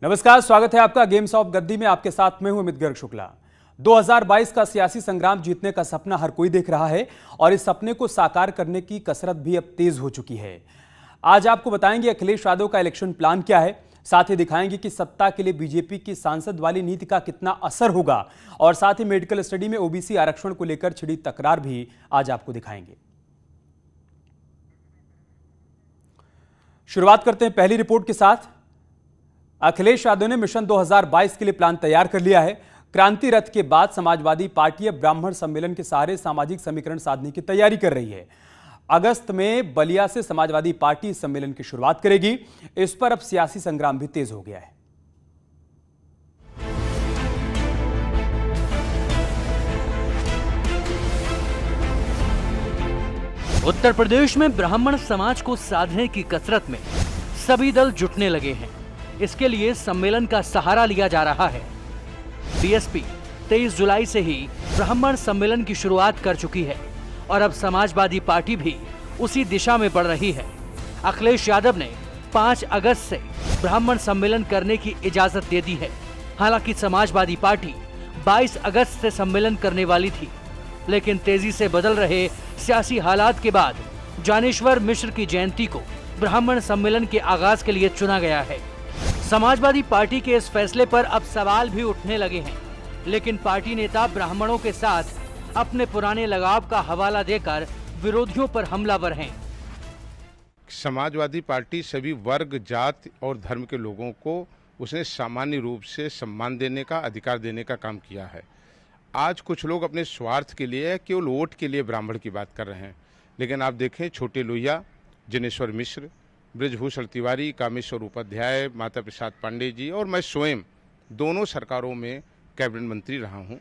नमस्कार, स्वागत है आपका गेम्स ऑफ गद्दी में। आपके साथ मैं हूं अमित गर्ग शुक्ला। 2022 का सियासी संग्राम जीतने का सपना हर कोई देख रहा है और इस सपने को साकार करने की कसरत भी अब तेज हो चुकी है। आज आपको बताएंगे अखिलेश यादव का इलेक्शन प्लान क्या है, साथ ही दिखाएंगे कि सत्ता के लिए बीजेपी की सांसद वाली नीति का कितना असर होगा और साथ ही मेडिकल स्टडी में ओबीसी आरक्षण को लेकर छिड़ी तकरार भी आज आपको दिखाएंगे। शुरुआत करते हैं पहली रिपोर्ट के साथ। अखिलेश यादव ने मिशन 2022 के लिए प्लान तैयार कर लिया है। क्रांति रथ के बाद समाजवादी पार्टी अब ब्राह्मण सम्मेलन के सहारे सामाजिक समीकरण साधने की तैयारी कर रही है। अगस्त में बलिया से समाजवादी पार्टी इस सम्मेलन की शुरुआत करेगी। इस पर अब सियासी संग्राम भी तेज हो गया है। उत्तर प्रदेश में ब्राह्मण समाज को साधने की कसरत में सभी दल जुटने लगे हैं। इसके लिए सम्मेलन का सहारा लिया जा रहा है। बीएसपी 23 जुलाई से ही ब्राह्मण सम्मेलन की शुरुआत कर चुकी है और अब समाजवादी पार्टी भी उसी दिशा में बढ़ रही है। अखिलेश यादव ने 5 अगस्त से ब्राह्मण सम्मेलन करने की इजाजत दे दी है। हालांकि समाजवादी पार्टी 22 अगस्त से सम्मेलन करने वाली थी, लेकिन तेजी से बदल रहे सियासी हालात के बाद ज्ञानेश्वर मिश्र की जयंती को ब्राह्मण सम्मेलन के आगाज के लिए चुना गया है। समाजवादी पार्टी के इस फैसले पर अब सवाल भी उठने लगे हैं, लेकिन पार्टी नेता ब्राह्मणों के साथ अपने पुराने लगाव का हवाला देकर विरोधियों पर हमलावर हैं। समाजवादी पार्टी सभी वर्ग, जात और धर्म के लोगों को उसने सामान्य रूप से सम्मान देने का, अधिकार देने का काम किया है। आज कुछ लोग अपने स्वार्थ के लिए, केवल वोट के लिए ब्राह्मण की बात कर रहे हैं, लेकिन आप देखें छोटे लोहिया, ज्ञानेश्वर मिश्र, ब्रजभूषण तिवारी, कामेश्वर उपाध्याय, माता प्रसाद पांडे जी और मैं स्वयं दोनों सरकारों में कैबिनेट मंत्री रहा हूं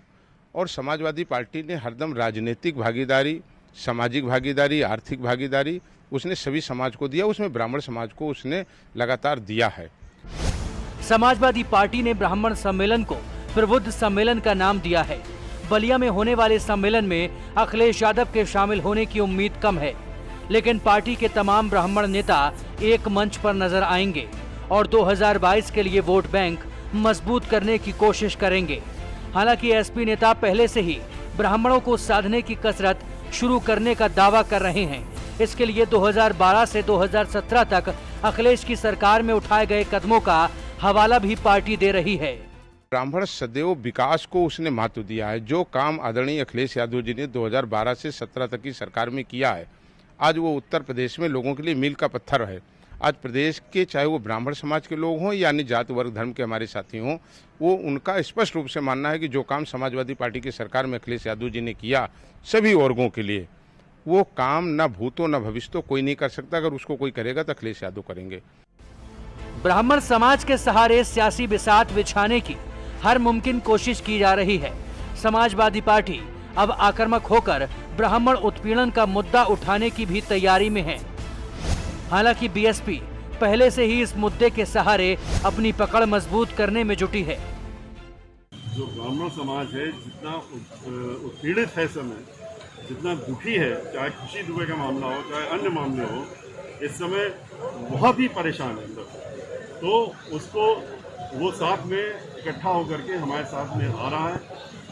और समाजवादी पार्टी ने हरदम राजनीतिक भागीदारी, सामाजिक भागीदारी, आर्थिक भागीदारी उसने सभी समाज को दिया, उसमें ब्राह्मण समाज को उसने लगातार दिया है। समाजवादी पार्टी ने ब्राह्मण सम्मेलन को प्रबुद्ध सम्मेलन का नाम दिया है। बलिया में होने वाले सम्मेलन में अखिलेश यादव के शामिल होने की उम्मीद कम है, लेकिन पार्टी के तमाम ब्राह्मण नेता एक मंच पर नजर आएंगे और 2022 के लिए वोट बैंक मजबूत करने की कोशिश करेंगे। हालांकि एसपी नेता पहले से ही ब्राह्मणों को साधने की कसरत शुरू करने का दावा कर रहे हैं। इसके लिए 2012 से 2017 तक अखिलेश की सरकार में उठाए गए कदमों का हवाला भी पार्टी दे रही है। ब्राह्मण सदैव विकास को उसने महत्व दिया है। जो काम आदरणीय अखिलेश यादव जी ने 2012 से 17 तक की सरकार में किया है, आज वो उत्तर प्रदेश में लोगों के लिए मील का पत्थर है। आज प्रदेश के चाहे वो ब्राह्मण समाज के लोग हों या अन्य जाति वर्ग धर्म के हमारे साथी हों, वो उनका स्पष्ट रूप से मानना है कि जो काम समाजवादी पार्टी की सरकार में अखिलेश यादव जी ने किया सभी वर्गों के लिए, वो काम न भूतो न भविष्य कोई नहीं कर सकता। अगर उसको कोई करेगा तो अखिलेश यादव करेंगे। ब्राह्मण समाज के सहारे सियासी बिसात बिछाने की हर मुमकिन कोशिश की जा रही है। समाजवादी पार्टी अब आक्रामक होकर ब्राह्मण उत्पीड़न का मुद्दा उठाने की भी तैयारी में है। हालांकि बीएसपी पहले से ही इस मुद्दे के सहारे अपनी पकड़ मजबूत करने में जुटी है। जो ब्राह्मण समाज है, जितना उत्पीड़ित है समय, जितना दुखी है, चाहे खुशी दुबे का मामला हो चाहे अन्य मामले हो, इस समय बहुत ही परेशान है अंदर। तो उसको वो साथ में इकट्ठा होकर के हमारे साथ में आ रहा है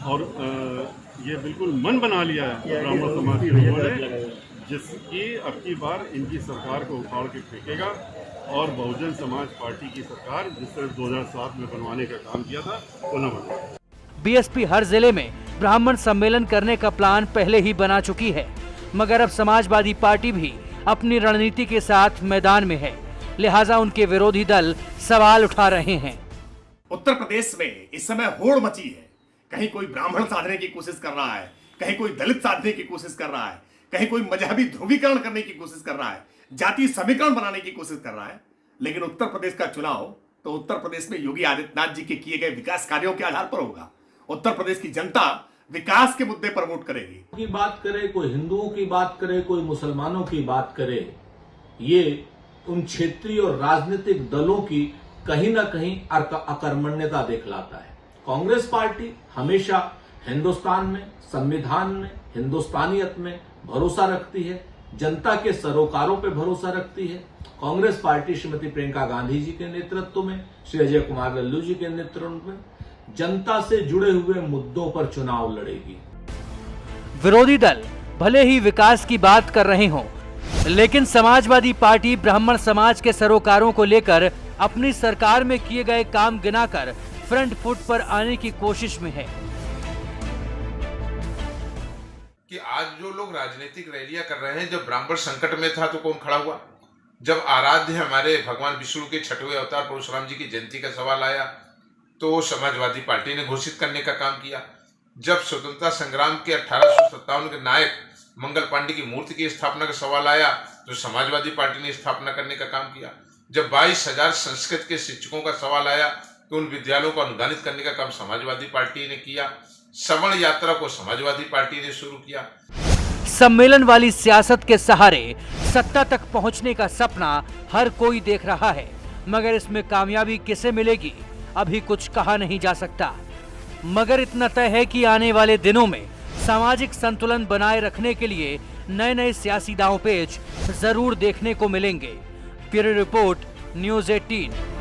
और ये बिल्कुल मन बना लिया है ब्राह्मण समाज के लोगों ने, जिसकी अब की बार इनकी सरकार को उखाड़ के फेंकेगा और बहुजन समाज पार्टी की सरकार जिस तरह 2007 में बनवाने का काम किया था वो न बने। बीएसपी हर जिले में ब्राह्मण सम्मेलन करने का प्लान पहले ही बना चुकी है, मगर अब समाजवादी पार्टी भी अपनी रणनीति के साथ मैदान में है, लिहाजा उनके विरोधी दल सवाल उठा रहे हैं। उत्तर प्रदेश में इस समय होड़ मची है। कहीं कोई ब्राह्मण साधने की कोशिश कर रहा है, कहीं कोई दलित साधने की कोशिश कर रहा है, कहीं कोई मजहबी ध्रुवीकरण करने की कोशिश कर रहा है, जातीय समीकरण बनाने की कोशिश कर रहा है। लेकिन उत्तर प्रदेश का चुनाव तो उत्तर प्रदेश में योगी आदित्यनाथ जी के किए गए विकास कार्यों के आधार पर होगा। उत्तर प्रदेश की जनता विकास के मुद्दे पर वोट करेगी। की बात करे, कोई हिंदुओं की बात करे, कोई मुसलमानों की बात करे, ये उन क्षेत्रीय और राजनीतिक दलों की कहीं ना कहीं अकर्मण्यता दिखलाता है। कांग्रेस पार्टी हमेशा हिंदुस्तान में, संविधान में, हिंदुस्तानियत में भरोसा रखती है। जनता के सरोकारों पर भरोसा रखती है। कांग्रेस पार्टी श्रीमती प्रियंका गांधी जी के नेतृत्व में, श्री अजय कुमार लल्लू जी के नेतृत्व में जनता से जुड़े हुए मुद्दों पर चुनाव लड़ेगी। विरोधी दल भले ही विकास की बात कर रहे हों, लेकिन समाजवादी पार्टी ब्राह्मण समाज के सरोकारों को लेकर अपनी सरकार में किए गए काम गिनाकर फ्रंट फुट पर आने की कोशिश में है। कि आज जो लोग राजनीतिक रैलियां कर रहे हैं, जब ब्राह्मण संकट में था तो कौन खड़ा हुआ? जब आराध्य हमारे भगवान विष्णु के छठवें अवतार परशुराम जी की जयंती का सवाल आया तो समाजवादी पार्टी ने घोषित करने का काम किया। जब स्वतंत्रता संग्राम के 1857 के नायक मंगल पांडे की मूर्ति की स्थापना का सवाल आया तो समाजवादी पार्टी ने स्थापना करने का काम किया। जब 22,000 संस्कृत के शिक्षकों का सवाल आया तो उन विद्यालयों को अनुदानित करने का काम समाजवादी पार्टी ने किया। सवर्ण यात्रा को समाजवादी पार्टी ने शुरू किया। सम्मेलन वाली सियासत के सहारे सत्ता तक पहुंचने का सपना हर कोई देख रहा है, मगर इसमें कामयाबी किसे मिलेगी अभी कुछ कहा नहीं जा सकता। मगर इतना तय है कि आने वाले दिनों में सामाजिक संतुलन बनाए रखने के लिए नए नए सियासी दांवपेच जरूर देखने को मिलेंगे। Bureau report, news 18।